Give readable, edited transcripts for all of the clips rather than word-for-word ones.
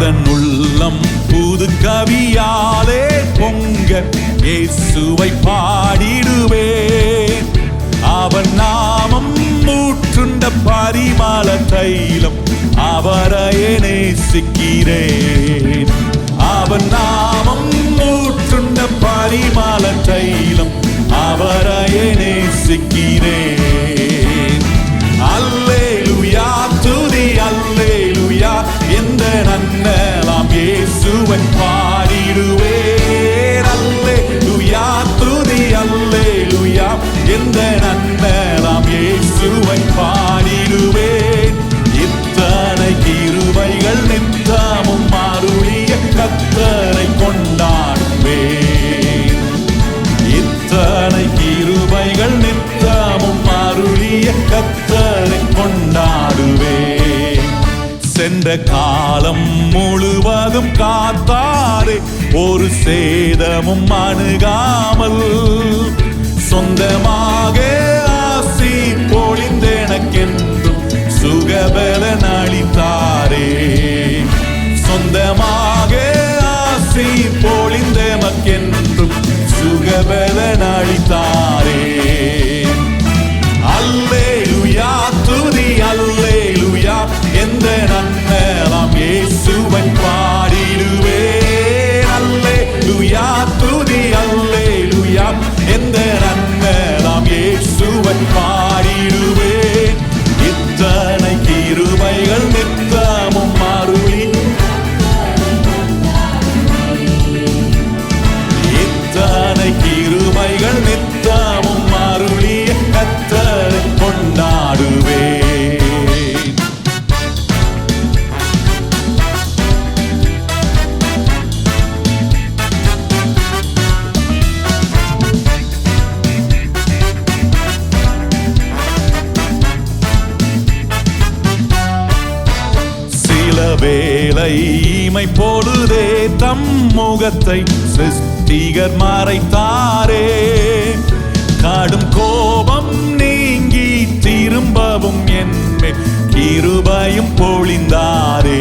உள்ளம் புது கவியாலே பொங்க இயேசுவை பாடிடுவேன். அவன் நாமம் ஊற்றுண்ட பரிமள தைலம் அவரையே நேசிக்கிறேன். அவன் நாமம் ஊற்றுண்ட பரிமள தைலம் அவரையே நேசிக்கிறேன். அல்லேலூயா துதி அல்லேலூயா எந்த நன்னலாம் இயேசுவை பாடிடுவேன். அல்லேலூயா துதி அல்லேலூயா எந்த நன்னலாம் இயேசுவை பாடிடுவேன். இத்தனை கிருபைகள் நித்தமும் அருளிய கர்த்தரை கொண்டாடுவேன். இத்தனை கிருபைகள் நித்தமும் அருளிய கர்த்தரை கொண்டாடுவேன். சென்ற காலம் முழுவதும் காத்தாரே, ஒரு சேதமும் அணுகாமல் சொந்தமாக ஆசி பொழிந்தெனக்கென்றும் சுகபலன் அளித்தாரே. சொந்தமாக ஆசி பொழிந்தெமக்கென்றும் சுகபலன் அளித்தாரே. அல்லேலூயா துதி அல்லேலூயா எந்த நன்னலாம் இயேசுவை பாடிடுவேன். அல்லேலூயா துதி அல்லேலூயா எந்த நன்னலாம் இயேசுவை பாடிடுவேன். இத்தனை கிருபைகள் நித்தமும் அருளி இத்தனை கிருபைகள் நித்தமும் அருளிய கர்த்தரை கொண்டாடுவேன். சில வேளை இமை பொழுதே தம் முகத்தை சிருஷ்டிகர் மறைத்தாரே. கடும் கோபம் நீங்கி திரும்பவும் என்மேல் கிருபையும் பொழிந்தாரே.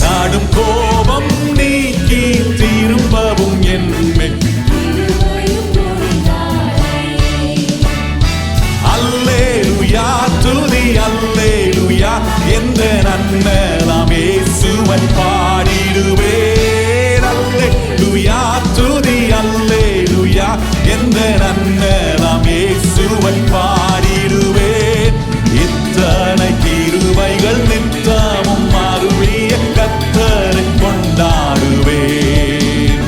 கடும் கோபம் நீக்கி திரும்பவும் என்மேல் அல்லேலூயா துதி அல்லேலூயா எந்த நன்னலாம் இயேசுவை பாடிடுவேன். அல்லேலூயா துதி அல்லேலூயா எந்த நன்னலாம் இயேசுவை பாடிடுவேன். இத்தனை கிருபைகள் நித்தமும் அருளிய கர்த்தரை கொண்டாடுவேன்.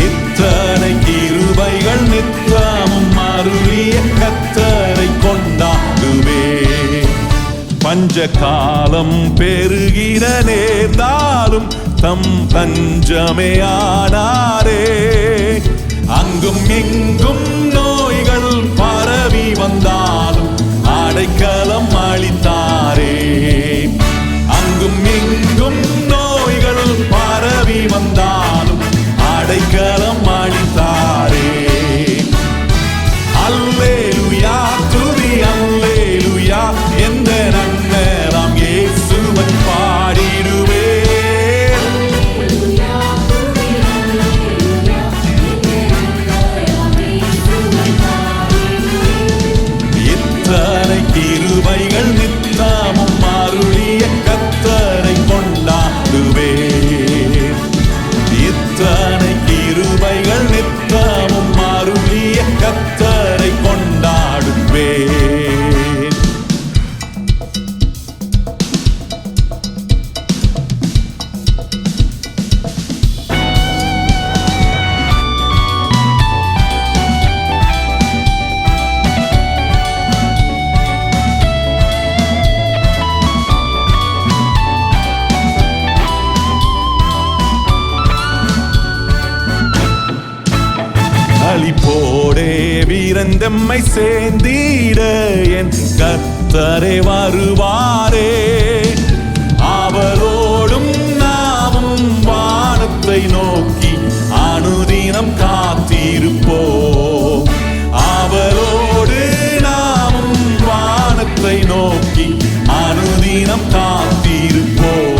இத்தனை கிருபைகள் நித்தமும் அருளிய கர்த்தரை கொண்டாடுவேன். பஞ்ச காலம் பெருகிற நேர்ந்தாலும் தம் தஞ்சமே ஆனாரே. அங்கும் இங்கும் நோய்கள் பரவி வந்தாலும் அடைக்கலம் அளித்தாரே. அங்கும் இங்கும் நோய்கள் பரவி வந்தாலும் அடைக்கலம் அளித்தாரே. அல்லேலூயா துதி அல்லேலூயா எந்த நன்னலாம் இயேசுவை பாடிடுவேன். இத்தனை கிருபைகள் நித்தமும் அருளிய கர்த்தரை கொண்டாடுவேன். இத்தனை கிருபைகள் நித்தமும் அருளிய கர்த்தரை கொண்டாடுவேன். அளிப்போடே வீரந்தம்மை சேர்ந்திட என் கர்த்தரே வருவாரே. அவரோடும் நாமும் வானத்தை நோக்கி அனுதினம் காத்திருப்போம். அவரோடு நாமும் வானத்தை நோக்கி அனுதினம் காத்திருப்போம்.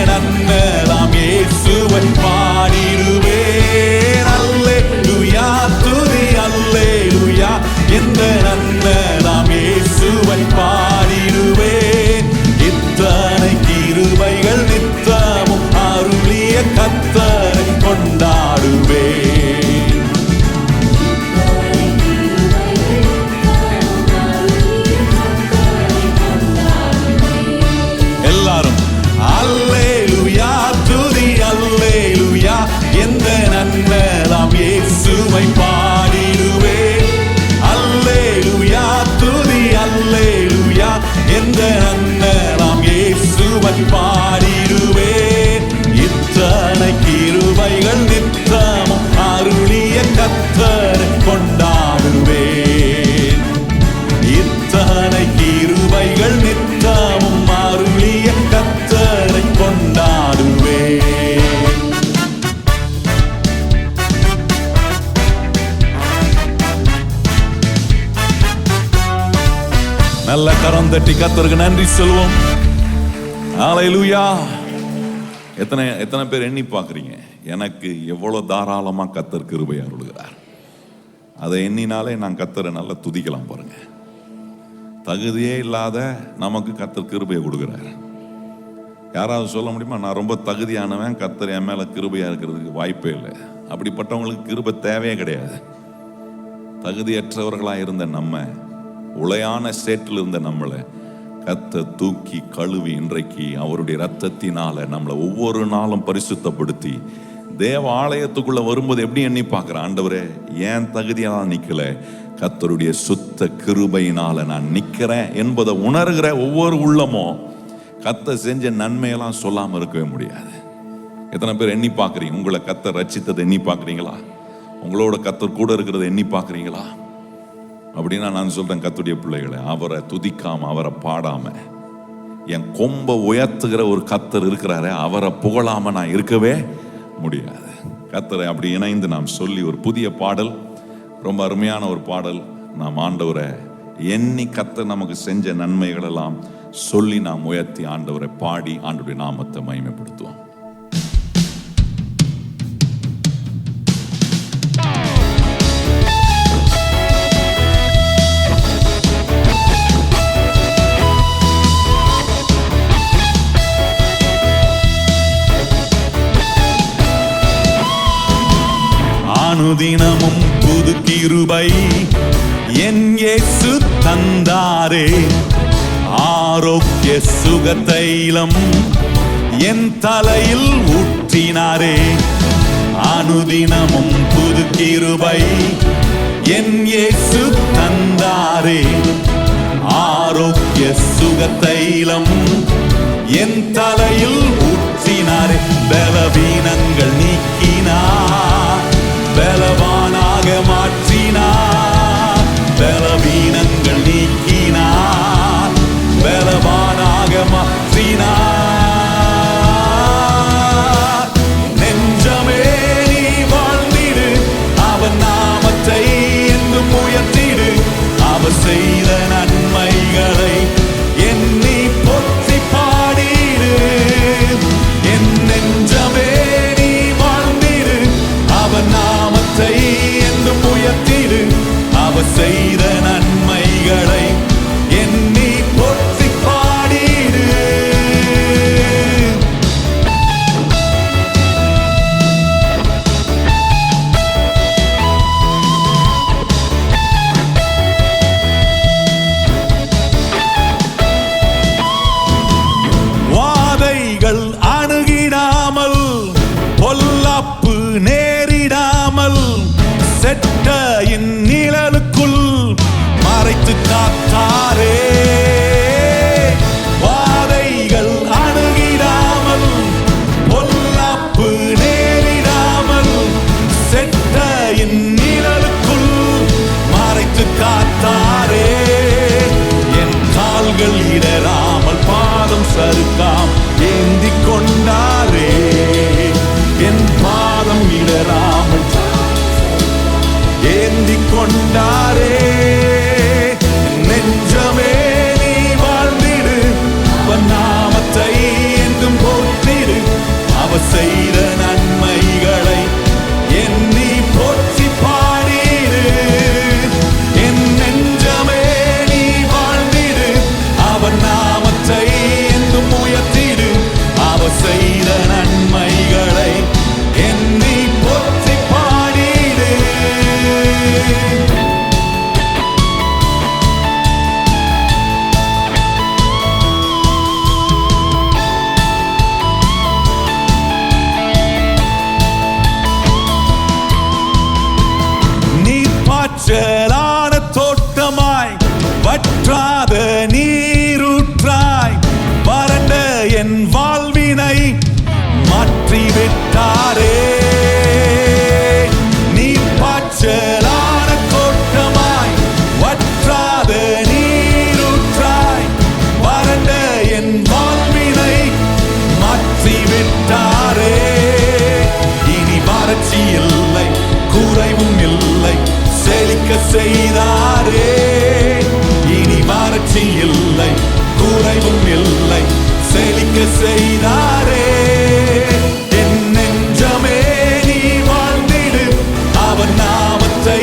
நன்னலாம் இயேசுவை பாடிடுவேன். அல்லேலூயா துதி அல்லேலூயா, எந்த நன்னலாம் இயேசுவை பாடிடுவேன். இத்தனை கிருபைகள் நித்தமும் அருளிய கர்த்தரை கொண்டாடுவேன். எல்லாரும் அல்லேலூயா துதி அல்லேலூயா, எந்த நன்னலாம் இயேசுவை பாடிடுவேன். அல்லேலூயா துதி அல்லேலூயா, எந்த நன்னலாம் இயேசுவை பாடிடுவேன். இத்தனை கிருபைகள் நித்தமும் அருளிய கர்த்தரை கொண்டாடுவேன். இத்தனை கிருபைகள் நித்தமும் அருளிய கர்த்தரை கொண்டாடுவேன். நல்ல கரம் தட்டி கர்த்தருக்கு நன்றி சொல்வோம். ஹல்லேலூயா. எத்தனை பேர் எண்ணி பார்க்குறீங்க எனக்கு எவ்வளவு தாராளமா கர்த்தர் கிருபை அருளுகிறார்? அதை எண்ணினாலே நான் கர்த்தரை நல்லா துதிக்கலாம் பாருங்க. தகுதியே இல்லாத நமக்கு கர்த்தர் கிருபையை கொடுக்கிறார். யாராவது சொல்ல முடியுமா நான் ரொம்ப தகுதியானவன், கர்த்தர் என் மேல கிருபையா இருக்கிறதுக்கு வாய்ப்பே இல்லை? அப்படிப்பட்டவங்களுக்கு கிருபை தேவையே கிடையாது. தகுதியற்றவர்களா இருந்த நம்ம, உளையான சேற்றில் இருந்த நம்மளை கர்த்தர் தூக்கி கழுவி இன்றைக்கு அவருடைய இரத்தத்தினால நம்மளை ஒவ்வொரு நாளும் பரிசுத்தப்படுத்தி தேவ ஆலயத்துக்குள்ள வரும்போது எப்படி எண்ணி பார்க்கிறேன், ஆண்டவரே ஏன் தகுதியால நிக்கல, கர்த்தருடைய சுத்த கிருபையினால நான் நிக்கிறேன் என்பதை உணர்கிற ஒவ்வொரு உள்ளமும் கர்த்தர் செஞ்ச நன்மையெல்லாம் சொல்லாம இருக்கவே முடியாது. எத்தனை பேர் எண்ணி பார்க்குறீங்க உங்களை கர்த்தர் ரட்சித்ததை எண்ணி பார்க்குறீங்களா? உங்களோட கர்த்தர் கூட இருக்கிறத எண்ணி பார்க்குறீங்களா? அப்படின்னா நான் சொல்றேன், கர்த்தருடைய பிள்ளைகளை அவரை துதிக்காம அவரை பாடாம என் கொம்ப உயர்த்துகிற ஒரு கர்த்தர் இருக்கிறாரு, அவரை புகழாம நான் இருக்கவே முடியாது. கர்த்தரை அப்படி இணைந்து நாம் சொல்லி ஒரு புதிய பாடல், ரொம்ப அருமையான ஒரு பாடல், நாம் ஆண்டவரை எண்ணி கர்த்தர் நமக்கு செஞ்ச நன்மைகள் எல்லாம் சொல்லி நாம் உயர்த்தி ஆண்டவரை பாடி ஆண்டவருடைய நாமத்தை மகிமைப்படுத்துவோம். அனுதினமும் புது கிருபை என் இயேசு தந்தாரே, ஆரோக்கிய சுகதைலம் என் தலையில் ஊற்றினாரே. அனுதினமும் புது கிருபை என் இயேசு தந்தாரே, ஆரோக்கிய சுகதைலம் என் தலையில் ஊற்றினாரே. பலவீனங்கள் நீக்கினார், பலவானாக மாற்றினார். பலவீனங்கள் நீக்கினார், பலவானாக மாற்றினார். நெஞ்சமே நீ வாழ்ந்திடு, அவன் நாமத்தை என்றும் உயர்த்திடு. அவர் செய்த நன்மைகளை எண்ணி போற்றி பாடிடு. என் நெஞ்சமே நீ வாழ்ந்திடு, அவன் நாமத்தை என்றும் உயர்த்திடு. அவர் செய்த நன்மைகளை எண்ணி போற்றி பாடிடு. வாதைகள் அணுகிடாமல், பொல்லாப்பு நேரிடாமல், செட்டையின் நிழலுக்குள் மறைத்து காத்தாரே. வாதைகள் அணுகிடாமல், பொல்லாப்பு நேரிடாமல், செட்டையின் நிழலுக்குள் மறைத்து காத்தாரே. என் கால்கள் இடராமல், பாதம் சறுக்காம் ஏந்தி கொண்டாரே. என் பாதம் இடராமல் ஏந்தி கொண்டாரே. நெஞ்சமே நீ வாழ்ந்திடு, அவன் நாமத்தை என்றும் போற்றிடு. அவர் செய்த நன்மைகளை எண்ணி போற்றி பாடிடு. என் நெஞ்சமே நீ வாழ்ந்திடு, அவர் நாமத்தை என்றும் உயர்த்திடு. அவர் செய்த நன்மைகளை எண்ணி போற்றி பாடிடு. நீர்ப்பாய்ச்சலான தோட்டமாய் வற்றாத நீரூற்றாய் வறண்ட என் வாழ்வினை மாற்றிவிட்டாரே. நீர்ப்பாய்ச்சலான தோட்டமாய் வற்றாத நீரூற்றாய் வறண்ட என் வாழ்வினை மாற்றிவிட்டாரே. இனி வறட்சி இல்லை, குறைவும் இல்லை, செழிக்க செய்தாரே. இனி வறட்சி இல்லை, குறைவும் இல்லை, செழிக்க செய்தாரே. என் நெஞ்சமே நீ வாழ்ந்திடு, அவர் நாமத்தை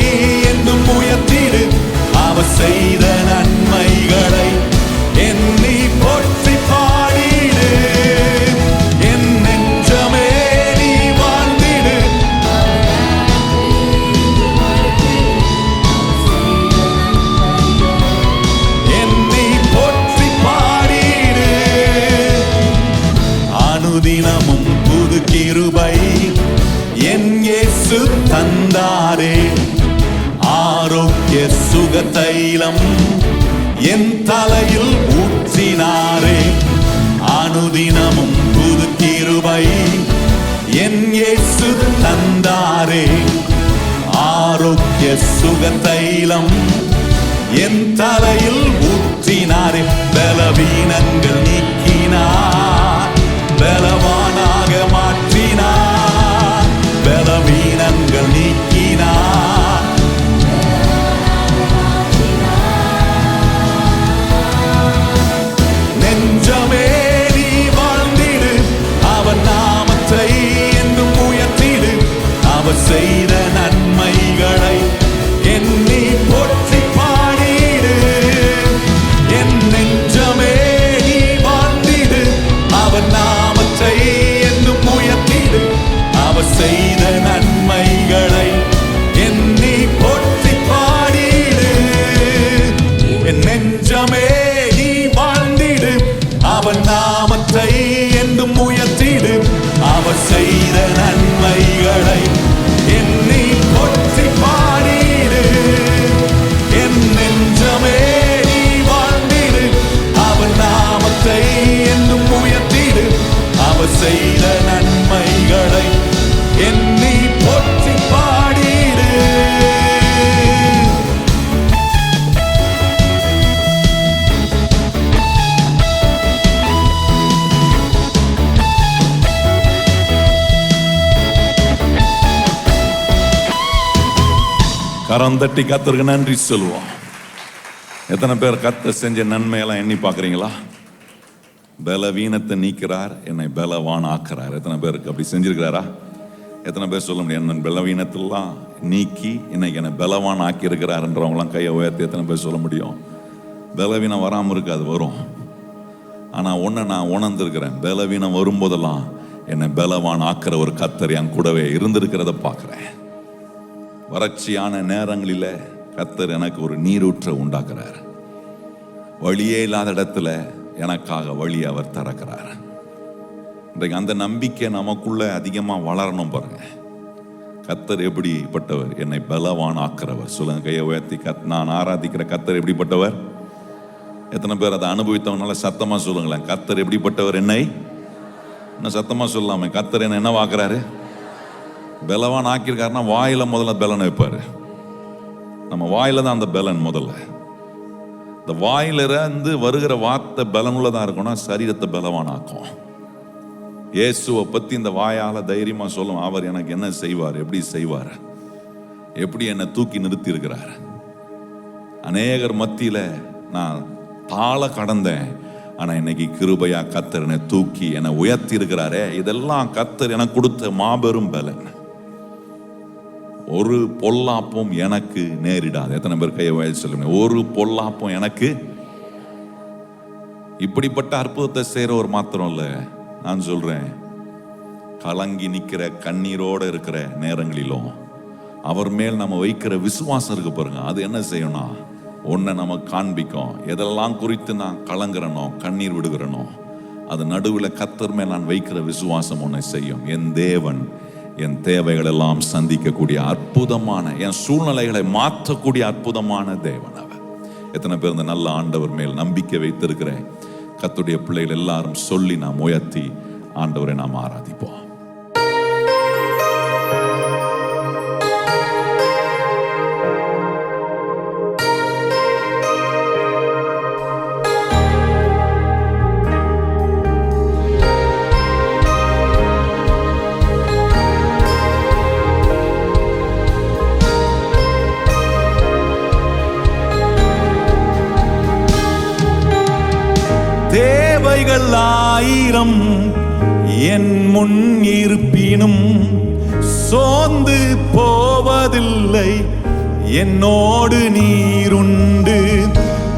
என்றும் உயர்த்திடு. அவர் செய்த நன்மைகளை எண்ணி போற்றி பாடிடு. என் நெஞ்சமே நீ வாழ்ந்திடு, எண்ணி போற்றி பாடிடு. அனுதினமும் புது கிருபை என் இயேசு தந்தாரே. ஆரோக்கிய சுக தைலம் என் தலையில் ஊற்றினாரே. அனுதினமும் புது கிருபை என் இயேசு தந்தாரே. ஆரோக்கிய சுக தைலம் என் தலையில் ஊற்றினாரே. பலவீனங்கள் நீக்கினார், பலவானாக மாற்றினார். பலவீனங்கள் நீக்கினார், நெஞ்சமே நீ வாழ்ந்திடு, அவர் நாமத்தை என்றும் உயர்த்திடு. அவர் செய்த நன்மைகளை எண்ணி போற்றி பாடிடு. என் நெஞ்சமே நீ வாழ்ந்திடு, அவர் நாமத்தை என்றும் உயர்த்திடு. அவர் செய்த நன்மைகளை எண்ணி போற்றி பாடிடு. என் நெஞ்சமே நீ வாழ்ந்திடு, அவர் நாமத்தை என்றும் உயர்த்திடு. அவர் செய்த நன்மைகளை எண்ணி போற்றி பாடிடு. என் நெஞ்சமே நீ வாழ்ந்திடு, அவர் நாமத்தை என்றும் உயர்த்திடு. அவர் செய்த நன்மைகளை எண்ணி போற்றி பாடிடு. கரம் தட்டி கர்த்தருக்கு நன்றி சொல்லுவோம். எத்தனை பேர் கர்த்தர் செஞ்ச நன்மையெல்லாம் எண்ணி பார்க்குறீங்களா? பலவீனத்தை நீக்கிறார், என்னை பலவான் ஆக்குறார். எத்தனை பேருக்கு அப்படி செஞ்சிருக்கிறாரா? எத்தனை பேர் சொல்ல முடியும்? என்ன பலவீனத்தெல்லாம் நீக்கி இன்னைக்கு என்னை பலவான் ஆக்கி இருக்கிறாருன்றவங்களாம் கையை உயர்த்தி எத்தனை பேர் சொல்ல முடியும்? பலவீனம் வராமல் இருக்காது, வரும். ஆனால் ஒன்று நான் உணர்ந்திருக்கிறேன், பலவீனம் வரும்போதெல்லாம் என்னை பலவான் ஆக்கிற ஒரு கர்த்தர் என் கூடவே இருந்திருக்கிறத பார்க்குறேன். வறட்சியான நேரங்களில் கர்த்தர் எனக்கு ஒரு நீரூற்றை உண்டாக்குறார். வழியே இல்லாத இடத்துல எனக்காக வழி அவர் திறக்கிறார். இன்றைக்கு அந்த நம்பிக்கை நமக்குள்ள அதிகமாக வளரணும். பாருங்க, கர்த்தர் எப்படிப்பட்டவர்? என்னை பலவான் ஆக்கிறவர். சொல்லுங்க, கையை உயர்த்தி. நான் ஆராதிக்கிற கர்த்தர் எப்படிப்பட்டவர்? எத்தனை பேர் அதை அனுபவித்தவனால சத்தமா சொல்லுங்களேன், கர்த்தர் எப்படிப்பட்டவர்? என்னை என்ன சத்தமா சொல்லாம, கர்த்தர் என்ன என்னவாக்குறாரு? பலவான் ஆக்கியிருக்காருன்னா வாயில முதல்ல பலன் வைப்பாரு. நம்ம வாயில தான் அந்த பலன். முதல்ல இந்த வாயில இருந்து வருகிற வார்த்தை பலனுள்ளதா இருக்கும்னா சரீரத்தை பலவான் ஆக்கும். இயேசுவை பத்தி இந்த வாயால தைரியமா சொல்லும், அவர் எனக்கு என்ன செய்வார், எப்படி செய்வார், எப்படி என்னை தூக்கி நிறுத்தி இருக்கிறார். அநேகர் மத்தியில நான் தாழ கடந்தேன், ஆனா இன்னைக்கு கிருபையா கர்த்தர் என்னை தூக்கி என்னை உயர்த்தி இருக்கிறாரே, இதெல்லாம் கர்த்தர் எனக்கு கொடுத்த மாபெரும் பலன். ஒரு பொல்லாப்பும் எனக்கு நேரிடாது. எத்தனை பேர் கையை வயசு சொல்லுங்க, ஒரு பொல்லாப்பும் எனக்கு. இப்படிப்பட்ட அற்புதத்தை செய்யறவர் மாத்திரம் இல்ல, நான் சொல்றேன், கலங்கி நிக்கிற கண்ணீரோட இருக்கிற நேரங்களிலும் அவர் மேல் நம்ம வைக்கிற விசுவாசம் இருக்கு பாருங்க, அது என்ன செய்யணும்னா ஒன்றை நம்ம காண்பிக்கும். எதெல்லாம் குறித்து நான் கலங்குறனோ, கண்ணீர் விடுகிறனோ, அது நடுவில் கர்த்தர் மேல் நான் வைக்கிற விசுவாசம் ஒன்றை செய்யும். என் தேவன் என் தேவைகள் எல்லாம் சந்திக்கக்கூடிய அற்புதமான, என் சூழ்நிலைகளை மாற்றக்கூடிய அற்புதமான தேவன் அவர். எத்தனை பேர் இந்த நல்ல ஆண்டவர் மேல் நம்பிக்கை வைத்திருக்கிற கர்த்தருடைய பிள்ளைகள் எல்லாரும் சொல்லி நாம் உயர்த்தி ஆண்டவரை நாம் ஆராதிப்போம். தேவைகள் ஆயிரம் என் முன் இருப்பினும் சோர்ந்து போவதில்லை, என்னோடு நீருண்டு.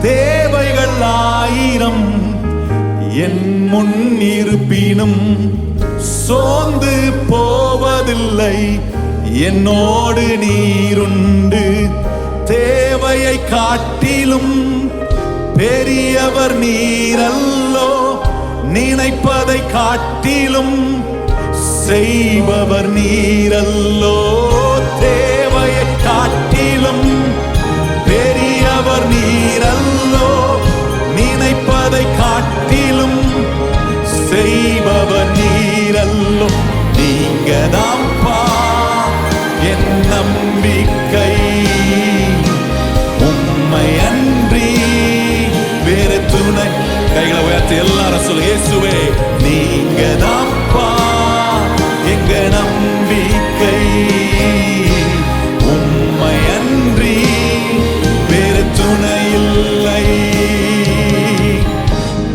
தேவைகள் ஆயிரம் என் முன் இருப்பினும் சோர்ந்து போவதில்லை, என்னோடு நீருண்டு. தேவையை காட்டிலும் பெரியவர் நீரல்லோ, நினைப்பதை காட்டிலும் செய்பவர் நீரல்லோ. தேவையை காட்டிலும் பெரியவர் நீரல்லோ, நினைப்பதை காட்டிலும் செய்பவர் நீரல்லோ. நீங்க தான்ப்பா என் நம்பிக்கை, உம்மை அன்றி வேற துணை. கைகளை உயர்த்தி எல்லாரும் சொல்லு, இயேசுவே நீங்க தான்ப்பா எங்க நம்பிக்கை, உம்மை அன்றி வேற துணை இல்லை.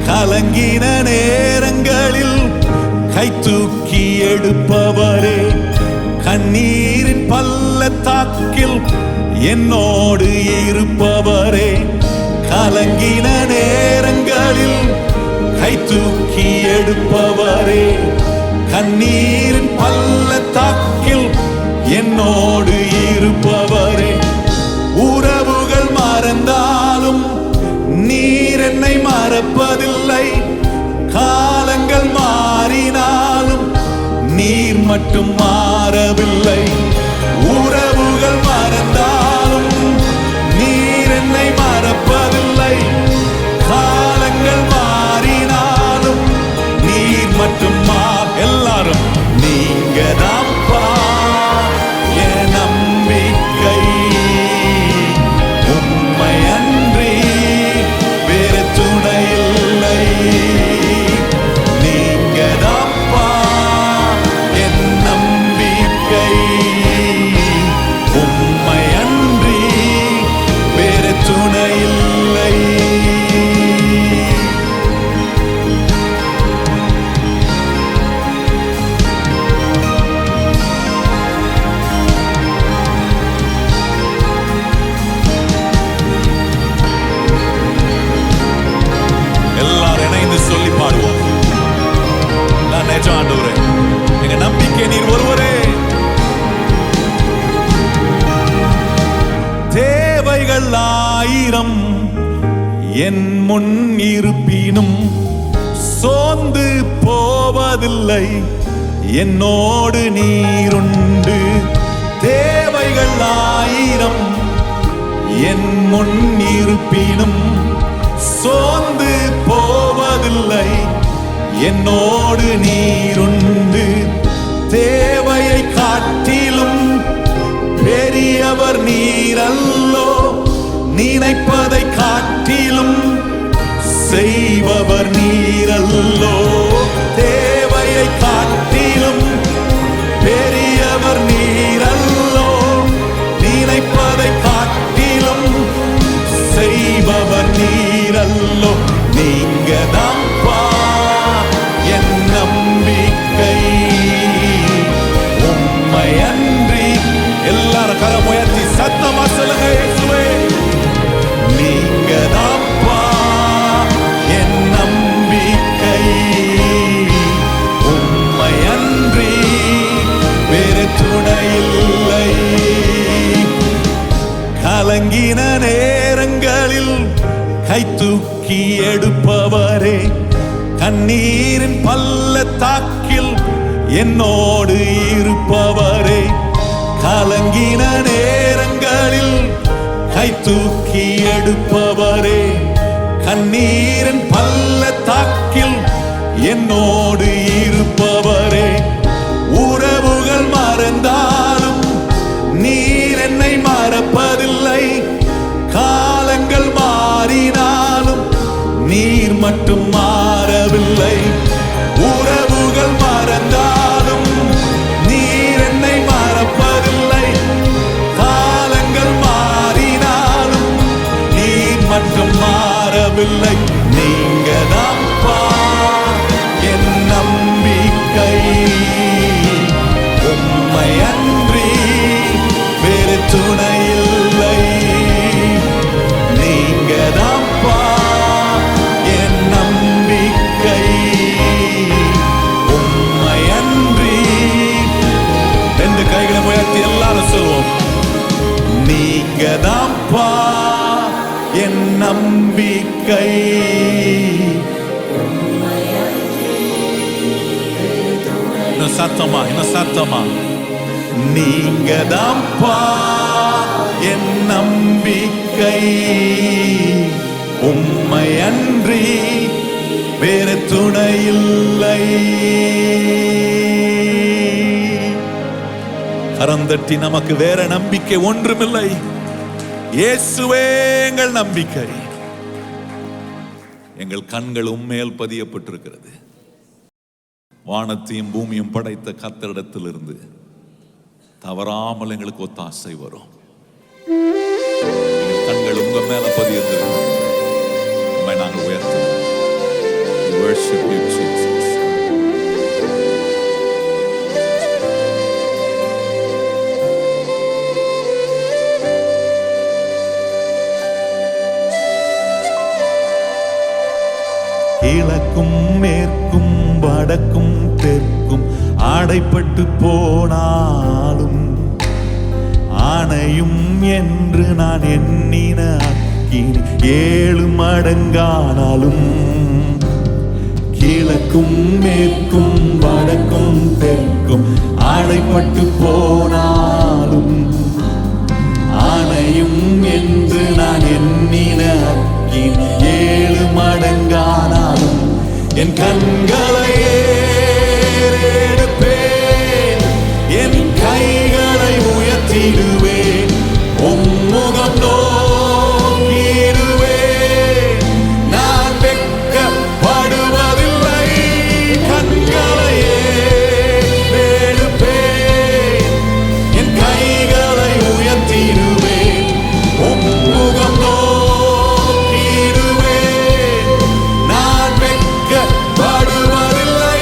கலங்கின நேரங்களில் கை தூக்கி எடுப்பவரே, கண்ணீரின் பள்ளத்தாக்கில் என்னோடு இருப்பவரே. கலங்கின நேரங்களில் கை தூக்கி எடுப்பவரே, கண்ணீரின் பள்ளத்தாக்கில் என்னோடு இருப்பவரே. உறவுகள் மறந்தாலும் நீர் என்னை மறப்பதில்லை, காலங்கள் மாறினாலும் நீர் மட்டும் மாறவில்லை. உறவுகள் மறந்தாலும் நீர் என்னை மறப்பதில்லை, காலங்கள் மாறினாலும் நீர் மட்டும் எல்லாரும் நீங்க தான்ப்பா என் நம்பிக்கை, உம்மை அன்றி வேற துணை இல்லை. நீங்க தான்ப்பா என் நம்பிக்கை, உம்மை அன்றி வேற துணை இல்லை. எல்லாரும் இணைந்து சொல்லி பாடுவோம். நான் நிஜ ஆண்டவரே, எங்க நம்பிக்கை நீர் ஒருவரே. தேவைகள் ஆயிரம் என் முன் இருப்பினும் சோர்ந்து போவதில்லை, என்னோடு நீருண்டு. தேவைகள் ஆயிரம் என் முன் இருப்பினும் சோர்ந்து போவதில்லை, என்னோடு நீருண்டு. தேவையை காட்டிலும் பெரியவர் நீரல்லோ, நினைப்பதை காட்டிலும் செய்பவர் நீரல்லோ. தேவையை காட்டிலும் பெரியவர் நீரல்லோ, நினைப்பதை காட்டிலும் செய்பவர் நீரல்லோ. நீங்க தான் கண்ணீரின் பள்ளத்தாக்கில் என்னோடு இருப்பவரே, கலங்கின நேரங்களில் கை தூக்கி எடுப்பவரே, கண்ணீரின் பள்ளத்தாக்கில் என்னோடு இருப்பவரே, உறவுகள் மறந்தாலும் நீர் என்னை மறப்பதில்லை, காலங்கள் மாறினாலும் நீர் மட்டும் மாறவில்லை, உறவுகள் மறந்தாலும் நீர் என்னை மறப்பதில்லை, காலங்கள் மாறினாலும் நீர் மட்டும் மாறவில்லை. நீங்க தான்ப்பா என் நம்பிக்கை, உம்மை அன்றி வேறு துணை இல்லை. நீங்க தான்ப்பா என் நம்பிக்கை, உம்மை அன்றி. ரெண்டு கைகளை உயர்த்தி எல்லாரும் சொல்லுவோம், நீங்க தான்ப்பா என் நம்பிக்கை. இன்னும் சத்தமா, இன்னும் சத்தமா. நீங்க தான்ப்பா என் நம்பிக்கை, உம்மை அன்றி வேறு துணை இல்லை. கரந்தட்டி நமக்கு வேற நம்பிக்கை ஒன்றுமில்லை. இயேசுவே எங்கள் நம்பிக்கை. எங்கள் கண்கள் உம்மேல் பதியப்பட்டிருக்கிறது. வானத்தையும் பூமியும் படைத்த கர்த்தரிடத்திலிருந்து தவறாமல் எங்களுக்கு ஒத்தாசை வரும். எங்கள் கண்கள் உங்க மேல பதியிருந்திருக்கிறது. உம்மை நாங்கள் உயர்த்துவோம். We worship you, Jesus. கிழக்கும் மேற்கும் வடக்கும் தெற்கும் அடைப்பட்டு போனாலும், ஆணையும் என்று நான் எண்ணின அக்கினி 7 மடங்கானாலும், கிழக்கும் மேற்கும் வடக்கும் தெற்கும் அடைப்பட்டு போனாலும், ஆணையும் என்று நான் எண்ணின அக்கினி 7 மடங்கானாலும், என் கண்களை ஏறெடுப்பேன், என் கைகளை உயர்த்திடுவேன், உம்முகம் நோக்கிடுவேன், நான் வெட்கப்படுவதில்லை. கண்களை ஏறெடுப்பேன், என் கைகளை உயர்த்திடுவேன், உம்முகம் நோக்கிடுவேன், நான் வெட்கப்படுவதில்லை.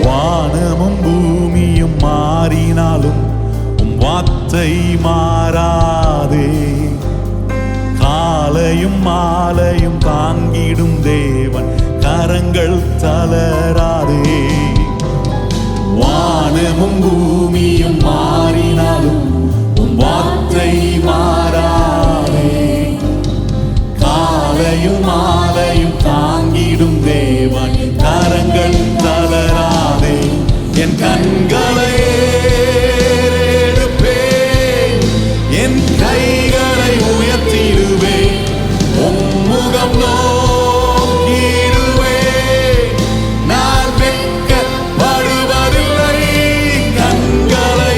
வானமும் பூமியும் மாறினாலும் உம் வார்த்தை மாறாதே, காலையும் மாலையும் தாங்கிடும் தேவன் கரங்கள் தளராதே. வானமும் பூமியும் மாறினாலும் உம் வார்த்தை மாறாதே, காலையும் மாலையும் தாங்கிடும் தேவன் கரங்கள் தளராதே. என் கண்களை ஏறெடுப்பேன், என் கைகளை உயர்த்திடுவேன், உம்முகம் நோக்கிடுவேன், நான் வெட்கப்படுவதில்லை. கண்களை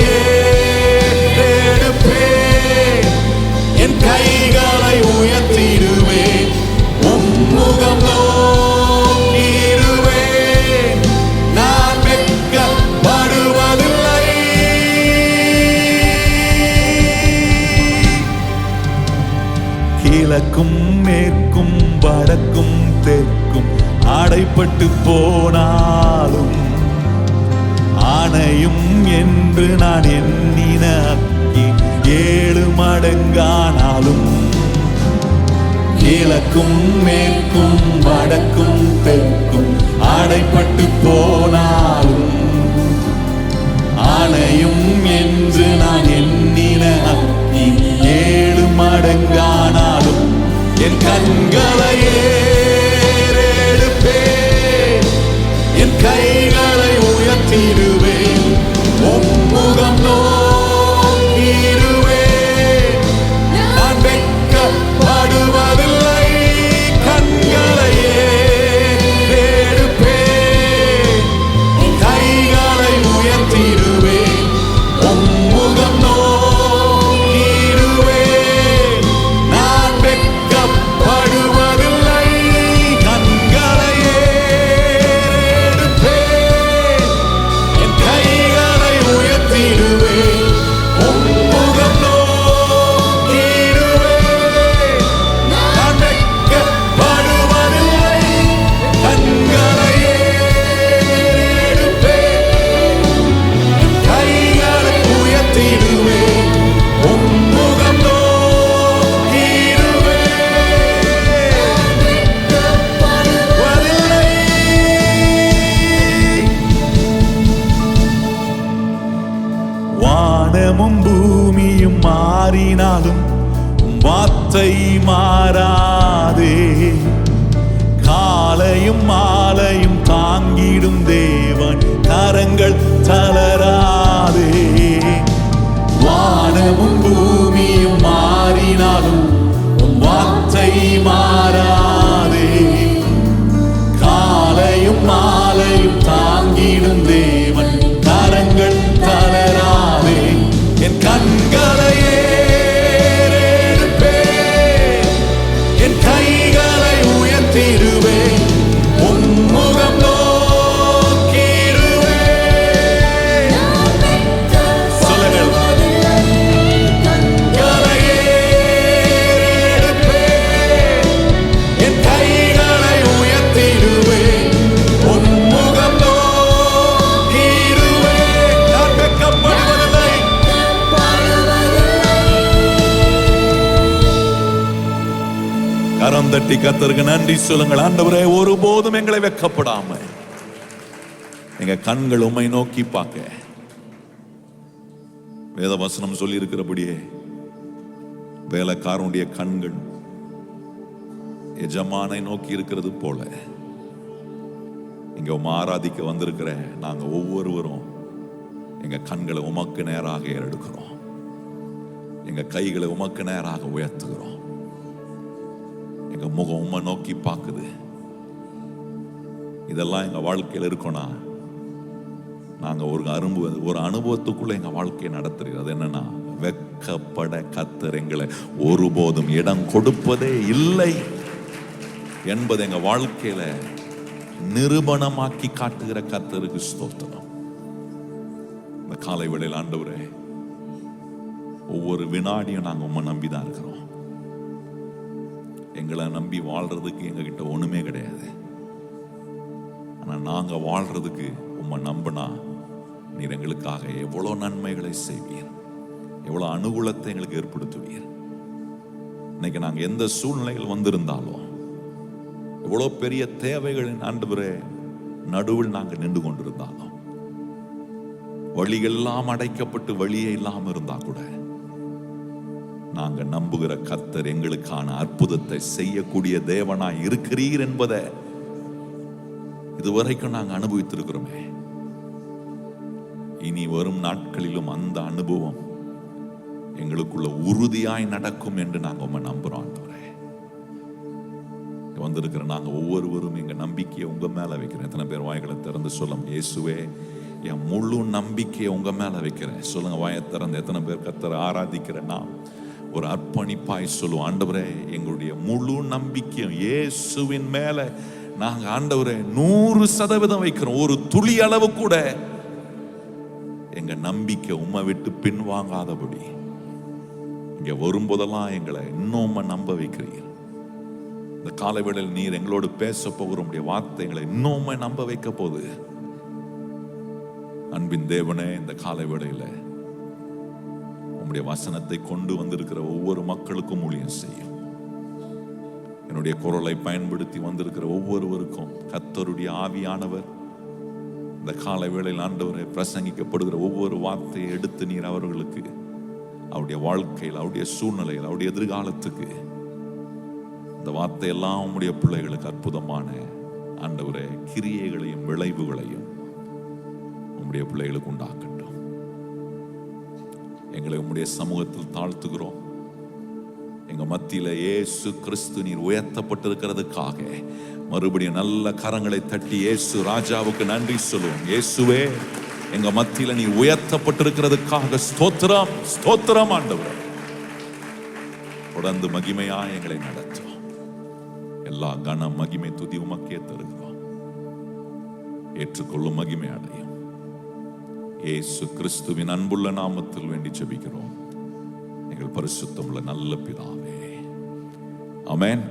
ஏறெடுப்பேன், கிழக்கும் மேற்கும் வடக்கும் தெற்கும் அடைப்பட்டு போனாலும் அணையும் என்று நான் எண்ணின அக்கி 7 மடங்கானாலும் கிழக்கும் மேற்கும் வடக்கும் தெற்கும் அடைப்பட்டு போனாலும் அணையும் என்று நான் எண்ணின அக்கி 7 மடங்கானாலும் என் கண்களை ஏறெடுப்பேன், என் கைகளை உயர்த்திடுவேன், முகம் நோக்கிடுவேன். நான் வெட்கப்படுவதில்லை, கண்களை ஏறெடுப்பேன், கைகளை உயர்த்திடுவேன், முகம் நோக்கிடுவேன். நான் வெட்கப்படுவதில்லை, கண்களை ஏறெடுப்பேன், என் கைகளை உயர்த்திடுவேன், முகம் நோக்கிடுவேன். நான் வெட்கப்படுவதில்லை, கண்களை ஏறெடுப்பேன், கைகளை உயர்த்திடுவேன், முகம் நோக்கிடுவேன். வானமும் பூமியும் மாறினாலும் உம் வார்த்தை மாறாதே. காலையும் மாலையும் தாங்கிடும் தேவன் கரங்கள் தளராதே. வானமும் பூமியும் மாறினாலும் உம் வார்த்தை மாறாதே. காலையும் மாலையும் தாங்கிடும் தேவன் கரங்கள் தளராதே. என் கண்களை ஏறெடுப்பேன், என் கைகளை உயர்த்திடுவேன், முகம் நோக்கிடுவேன். சொல்லுங்கள். கண்களை ஏறெடுப்பேன், என் கைகளை உயர்த்திடுவேன், முகம் நோக்கிடுவேன். நான் வெட்கப்படுவதில்லை. கரம் தட்டி கர்த்தருக்கு நன்றி சொல்லுங்கள். ஆண்டவரே, ஒருபோதும் எங்களை வெட்கப்படாம எங்க கண்கள் உம்மை நோக்கி பார்க்க வேதவசனம் சொல்லி இருக்கிறபடியே வேலைக்காரனுடைய கண்கள் எஜமானை நோக்கி இருக்கிறது போல இங்க உம்மை ஆராதிக்க வந்திருக்கிற நாங்க ஒவ்வொருவரும் எங்க கண்களை உமக்கு நேராக ஏறெடுக்கிறோம், எங்க கைகளை உமக்கு நேராக உயர்த்துகிறோம். எங்க முகம் உம்மை நோக்கி பார்க்குது. இதெல்லாம் எங்க வாழ்க்கையில் இருக்கோனா நாங்க ஒரு அனுபவத்துக்குள்ள எங்க வாழ்க்கையை நடத்துறோம். அது என்னன்னா, வெட்கப்பட கர்த்தர் எங்களை ஒருபோதும் இடம் கொடுப்பதே இல்லை என்பது எங்க வாழ்க்கையில நிரூபணமாக்கி காட்டுகிற கர்த்தருக்கு ஸ்தோத்திரம். இந்த காலை வேளையில் ஆண்டவரே, ஒவ்வொரு வினாடியும் நாங்க உம்மை நம்பிதான் இருக்கிறோம். எங்களை நம்பி வாழ்றதுக்கு எங்ககிட்ட ஒண்ணுமே கிடையாது. ஆனா நாங்க வாழ்றதுக்கு உம்மை நம்பினா நீர் எங்களுக்காக எவ்வளவு நன்மைகளை செய்வீர், எவ்வளவு அனுகூலத்தை எங்களுக்கு ஏற்படுத்துவீர். இன்னைக்கு நாங்க எந்த சூழ்நிலையில் வந்திருந்தாலும், எவ்வளவு பெரிய தேவைகளின் ஆண்டவரே நடுவில் நாங்க நின்று கொண்டிருந்தாலும், வழியெல்லாம் அடைக்கப்பட்டு வழியே இல்லாம இருந்தா கூட நாங்க நம்புகிற கர்த்தர் எங்களுக்கான அற்புதத்தை செய்யக்கூடிய தேவனாய் இருக்கிறீர் என்பதை இதுவரைக்கும் நாங்க அனுபவித்திருக்கிறோமே. இனி வரும் நாட்களிலும் அந்த அனுபவம் எங்களுக்குள்ள உறுதியாய் நடக்கும் என்று நாங்க உம்மை நம்புறோம். ஆண்டவரே, வந்திருக்கிற நாங்க ஒவ்வொருவரும் எங்க நம்பிக்கையை உங்க மேல வைக்கிறேன். எத்தனை பேர் வாய்களை திறந்து சொல்லும், இயேசுவே என் முழு நம்பிக்கையை உங்க மேல வைக்கிறேன். சொல்லுங்க வாயை திறந்து. எத்தனை பேர் கர்த்தரை ஆராதிக்கிறேன்னா ஒரு அர்ப்பணிப்பாய் சொல்லுவோம், ஆண்டவரே எங்களுடைய முழு நம்பிக்கையும் இயேசுவின் மேல நாங்க ஆண்டவரே 100% வைக்கிறோம். ஒரு துளி அளவு கூட எங்க நம்பிக்கை உம்மை விட்டு பின்வாங்காதபடி இங்க வரும்போதெல்லாம் எங்களை இன்னும் நம்ப வைக்கிறீர். இந்த காலவேளையில் நீர் எங்களோடு பேச போகிற உம்முடைய வார்த்தைகளை இன்னுமே நம்ப வைக்க போது. அன்பின் தேவனே, இந்த காலவேளையில உம்முடைய வசனத்தை கொண்டு வந்திருக்கிற ஒவ்வொரு மக்களுக்கும் ஊழியம் செய்யும். என்னுடைய குரலை பயன்படுத்தி வந்திருக்கிற ஒவ்வொருவருக்கும் கர்த்தருடைய ஆவியானவர் இந்த கால வேளையில் ஆண்டவரை பிரசங்கிக்கப்படுகிற ஒவ்வொரு வார்த்தையை எடுத்து நீர் அவர்களுக்கு அவருடைய வாழ்க்கையில், அவருடைய சூழ்நிலையில், அவருடைய எதிர்காலத்துக்கு இந்த வார்த்தையெல்லாம் உம்முடைய பிள்ளைகளுக்கு அற்புதமான ஆண்டவரே கிரியைகளையும் விளைவுகளையும் உம்முடைய பிள்ளைகளுக்கு உண்டாக்கட்டும். எங்களை உம்முடைய சமூகத்தில் தாழ்த்துகிறோம். எங்க மத்தியில இயேசு கிறிஸ்து நீர் உயர்த்தப்பட்டிருக்கிறதுக்காக மறுபடியும் நல்ல கரங்களை தட்டி இயேசு ராஜாவுக்கு நன்றி சொல்லுவோம். இயேசுவே, எங்க மத்தியில நீ உயர்த்தப்பட்டிருக்கிறதுக்காக ஸ்தோத்திரம், ஸ்தோத்திரம் ஆண்டவரே. தொடர்ந்து மகிமையா எங்களை நடத்தும். எல்லா கன மகிமை துதி உமக்கே தருகிறோம். ஏற்றுக்கொள்ளும் மகிமை அடையும். இயேசு கிறிஸ்துவின் அன்புள்ள நாமத்தில் வேண்டி ஜெபிக்கிறோம் எங்கள் பரிசுத்தமுள்ள நல்ல பிதாவே. ஆமென்.